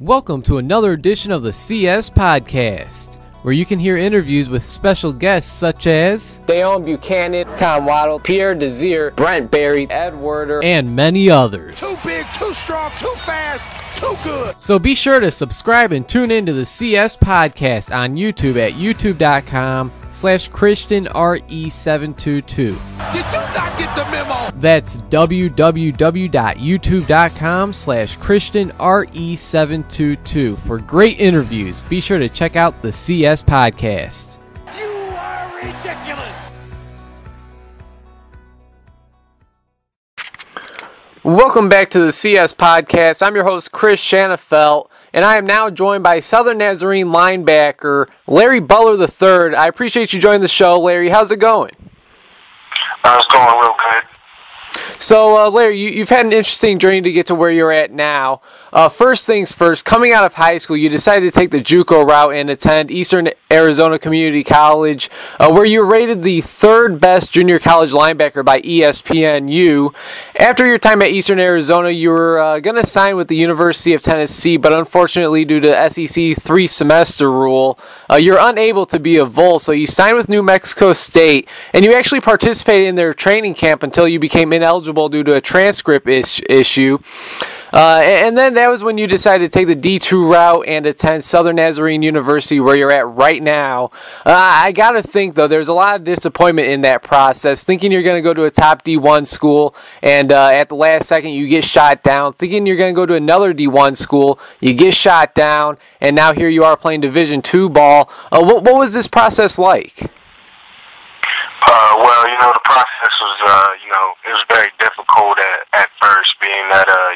Welcome to another edition of the CS Podcast, where you can hear interviews with special guests such as Dale Buchanan, Tom Waddle, Pierre Desir, Brent Berry, Ed Werder, and many others. Too big, too strong, too fast, too good. So be sure to subscribe and tune in to the CS Podcast on YouTube at youtube.com/ChristianRE722. Did you not get the memo? That's www.youtube.com/ChristianRE722 for great interviews. Be sure to check out the CS Podcast. You are ridiculous. Welcome back to the CS Podcast. I'm your host, Chris Shanafelt, and I am now joined by Southern Nazarene linebacker Larry Butler III. I appreciate you joining the show, Larry. How's it going? It's going real good. So, Larry, you've had an interesting journey to get to where you're at now. First things first, coming out of high school, you decided to take the JUCO route and attend Eastern Arizona Community College, where you were rated the third best junior college linebacker by ESPNU. After your time at Eastern Arizona, you were going to sign with the University of Tennessee, but unfortunately, due to SEC three-semester rule, you're unable to be a Vol, so you signed with New Mexico State, and you actually participated in their training camp until you became ineligible due to a transcript issue. And then that was when you decided to take the D2 route and attend Southern Nazarene University, where you're at right now. I got to think, though, there's a lot of disappointment in that process, thinking you're going to go to a top D1 school, and at the last second you get shot down, thinking you're going to go to another D1 school, you get shot down, and now here you are playing Division II ball. What was this process like? Well, the process was, it was very difficult at first, being that, I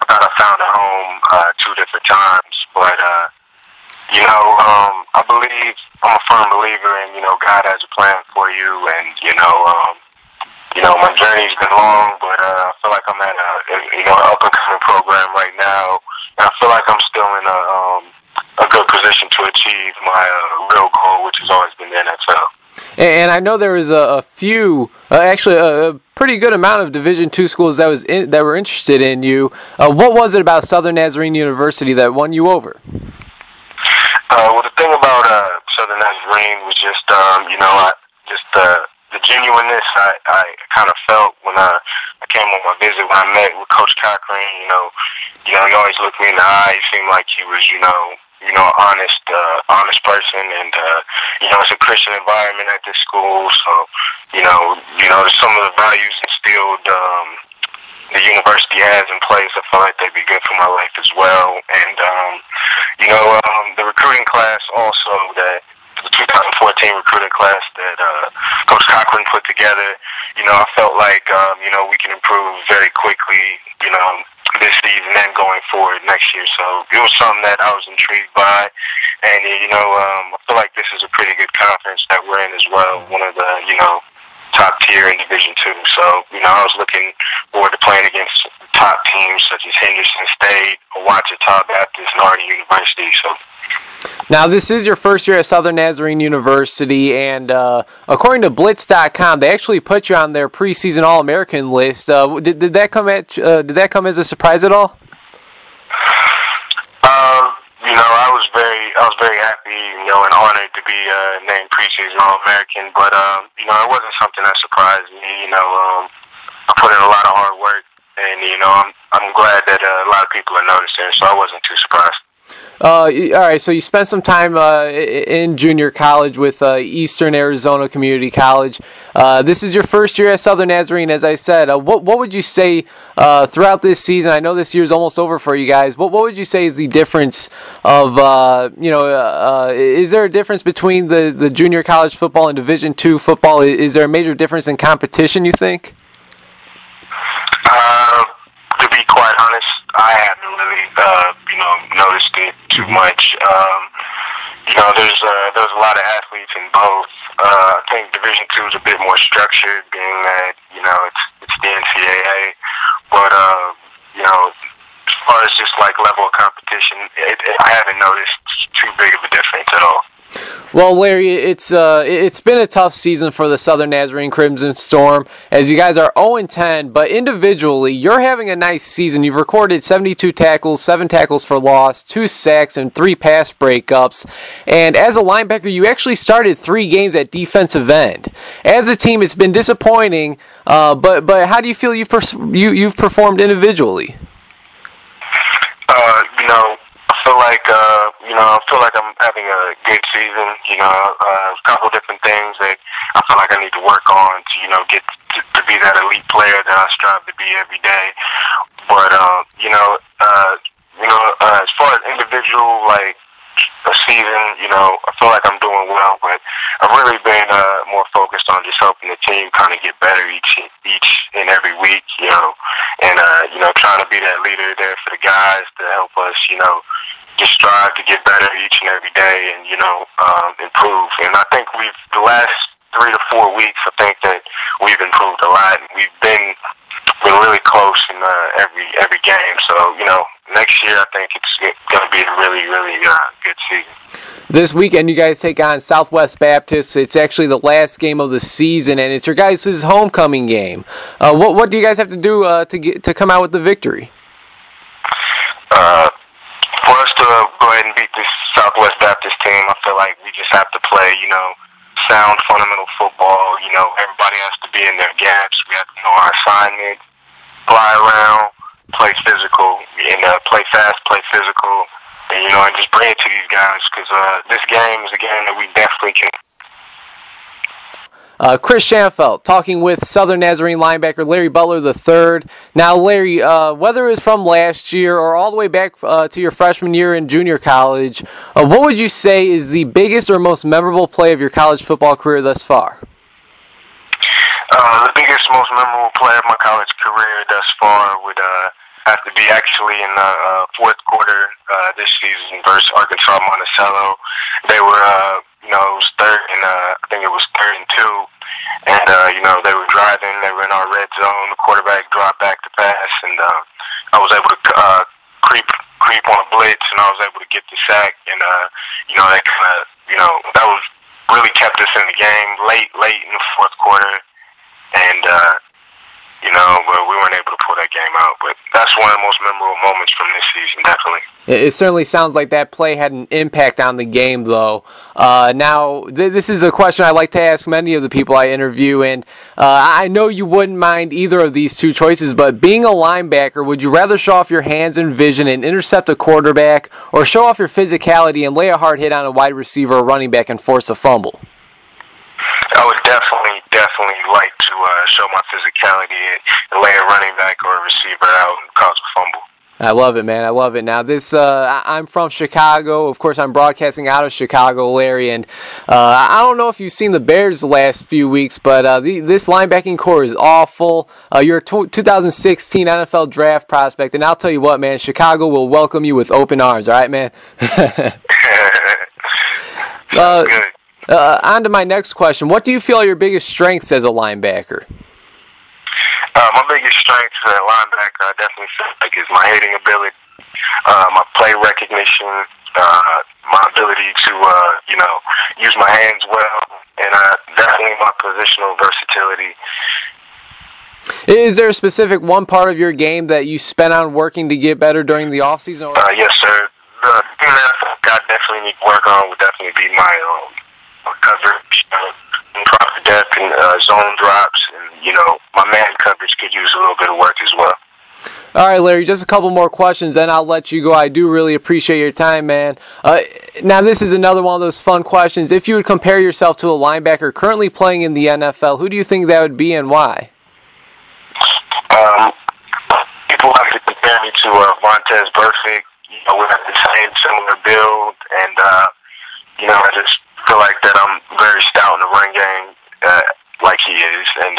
thought I found a home 2 different times. But, I believe, I'm a firm believer in, God has a plan for you. And, my journey's been long, but I feel like I'm at an up-and-coming program right now. And I feel like I'm still in a good position to achieve my real goal, which has always been the NFL. And I know there was a few, actually a pretty good amount of Division II schools that were interested in you. What was it about Southern Nazarene University that won you over? Well, the thing about Southern Nazarene was just, the genuineness I kind of felt when I came on my visit, when I met with Coach Cochran. He always looked me in the eye. He seemed like he was, honest person, and it's a Christian environment at this school, so some of the values instilled the university has in place, I feel like they'd be good for my life as well. And the recruiting class also, that the 2014 recruiting class that Coach Cochran put together, I felt like we can improve very quickly, this season and going forward next year. So it was something that I was intrigued by. And, I feel like this is a pretty good conference that we're in as well, one of the, top tier in Division II. So, I was looking forward to playing against top teams such as Henderson State, Ouachita Baptist, and Harding University. So. Now, this is your first year at Southern Nazarene University, and according to Blitz.com, they actually put you on their preseason All-American list. Did that come as a surprise at all? I was very happy, and honored to be named preseason All-American. But it wasn't something that surprised me. I put in a lot of hard work, and I'm glad that a lot of people are noticing, so I wasn't too surprised. All right, so you spent some time in junior college with Eastern Arizona Community College. This is your first year at Southern Nazarene, as I said. What would you say throughout this season? I know this year is almost over for you guys. What would you say is the difference of, is there a difference between the junior college football and Division II football? Is there a major difference in competition, you think? To be quite honest, I haven't really, noticed it too much. There's a lot of athletes in both. I think Division II is a bit more structured, being that it's the NCAA. But as far as just like level of competition, I haven't noticed too big of a difference at all. Well, Larry, it's been a tough season for the Southern Nazarene Crimson Storm, as you guys are 0-10, but individually, you're having a nice season. You've recorded 72 tackles, 7 tackles for loss, 2 sacks, and 3 pass breakups. And as a linebacker, you actually started 3 games at defensive end. As a team, it's been disappointing, but how do you feel you've performed individually? I feel like I'm having a good season. A couple different things that I feel like I need to work on to, get to be that elite player that I strive to be every day. But, as far as individual, like, a season, I feel like I'm doing well, but I've really been more focused on just helping the team kind of get better each and every week, and trying to be that leader there for the guys to help us, just strive to get better each and every day and, improve. And I think the last 3 to 4 weeks, I think that we've improved a lot. We've been really close in every game. So, next year I think it's going to be a really, really good season. This weekend you guys take on Southwest Baptist. It's actually the last game of the season, and it's your guys' homecoming game. What do you guys have to do to come out with the victory? For us to go ahead and beat this Southwest Baptist team, I feel like we just have to play, sound fundamental football. Everybody has to be in their gaps. We have to know our assignment, fly around, play physical, and play fast, play physical, and, and just bring it to these guys because this game is a game that we definitely can. Chris Schanfeld talking with Southern Nazarene linebacker Larry Butler III. Now, Larry, whether it was from last year or all the way back to your freshman year in junior college, what would you say is the biggest or most memorable play of your college football career thus far? The biggest, most memorable play of my college career thus far would have to be actually in the fourth quarter this season versus Arkansas Monticello. They were, it was I think it was 3rd and 2. And, they were driving, they were in our red zone, the quarterback dropped back to pass, and I was able to creep on a blitz, and I was able to get the sack, and, that kind of, that was really kept us in the game late in the fourth quarter, and, but we weren't able to pull that game out. But that's one of the most memorable moments from this season, definitely. It certainly sounds like that play had an impact on the game, though. Now, this is a question I like to ask many of the people I interview, and I know you wouldn't mind either of these two choices, but being a linebacker, would you rather show off your hands and vision and intercept a quarterback, or show off your physicality and lay a hard hit on a wide receiver or running back and force a fumble? I would definitely like to show my physicality and lay a running back or a receiver out and cause a fumble. I love it, man. I love it. Now, I'm from Chicago. Of course, I'm broadcasting out of Chicago, Larry, and I don't know if you've seen the Bears the last few weeks, but this linebacking core is awful. You're a 2016 NFL draft prospect, and I'll tell you what, man, Chicago will welcome you with open arms. All right, man? Good. On to my next question. What do you feel are your biggest strengths as a linebacker? My biggest strength as a linebacker, I definitely feel like, is my hitting ability, my play recognition, my ability to, use my hands well, and definitely my positional versatility. Is there a specific one part of your game that you spent on working to get better during the offseason? Yes, sir. The thing that I definitely need to work on would definitely be my coverage, proper depth and zone drops, and my man coverage could use a little bit of work as well. All right, Larry, just a couple more questions, then I'll let you go. I do really appreciate your time, man. Now, this is another one of those fun questions. If you would compare yourself to a linebacker currently playing in the NFL, who do you think that would be and why? People have to compare me to Vontaze Burfict. We have the same similar build, and I just feel like that I'm very stout in the run game, like he is. And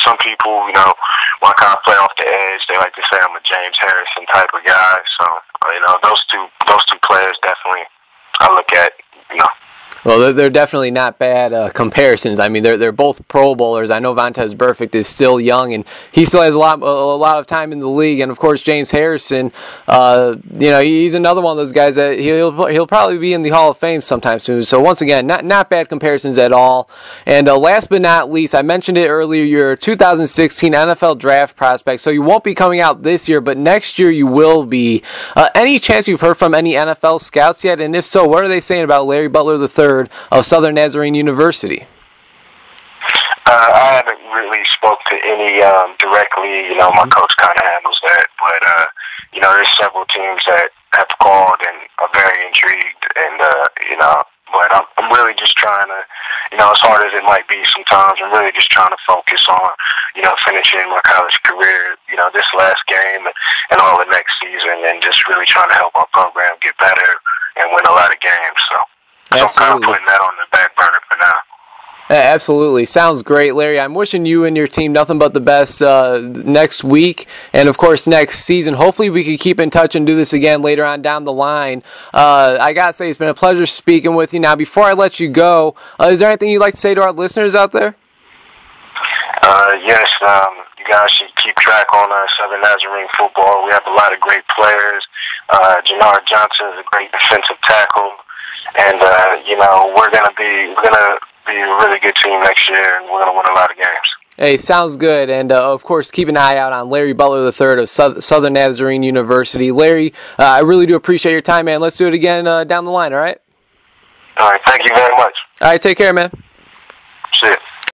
some people, when I kind of play off the edge, they like to say I'm a James Harrison type of guy. So those two players definitely I look at. Well, they're definitely not bad comparisons. I mean, they're both Pro Bowlers. I know Vontaze Burfict is still young, and he still has a lot of time in the league. And of course, James Harrison, he's another one of those guys that he'll probably be in the Hall of Fame sometime soon. So once again, not bad comparisons at all. And last but not least, I mentioned it earlier. You're a 2016 NFL Draft prospect, so you won't be coming out this year, but next year you will be. Any chance you've heard from any NFL scouts yet? And if so, what are they saying about Larry Butler III of Southern Nazarene University? I haven't really spoke to any directly. My coach kind of handles that, but there's several teams that have called and are very intrigued, and but I'm really just trying to, as hard as it might be sometimes, I'm really just trying to focus on, finishing my college career, this last game and all the next season, and just really trying to help our program get better and win a lot of games. So I'm kind of putting that on the back burner for now. Absolutely. Sounds great, Larry. I'm wishing you and your team nothing but the best next week and, of course, next season. Hopefully we can keep in touch and do this again later on down the line. I got to say, it's been a pleasure speaking with you. Now, before I let you go, is there anything you'd like to say to our listeners out there? Yes, you guys should keep track on Southern Nazarene football. We have a lot of great players. Jannard Johnson is a great defensive tackle. And, we're going to be a really good team next year, and we're going to win a lot of games. Hey, sounds good. And, of course, keep an eye out on Larry Butler III of Southern Nazarene University. Larry, I really do appreciate your time, man. Let's do it again down the line, all right? All right, thank you very much. All right, take care, man. See ya.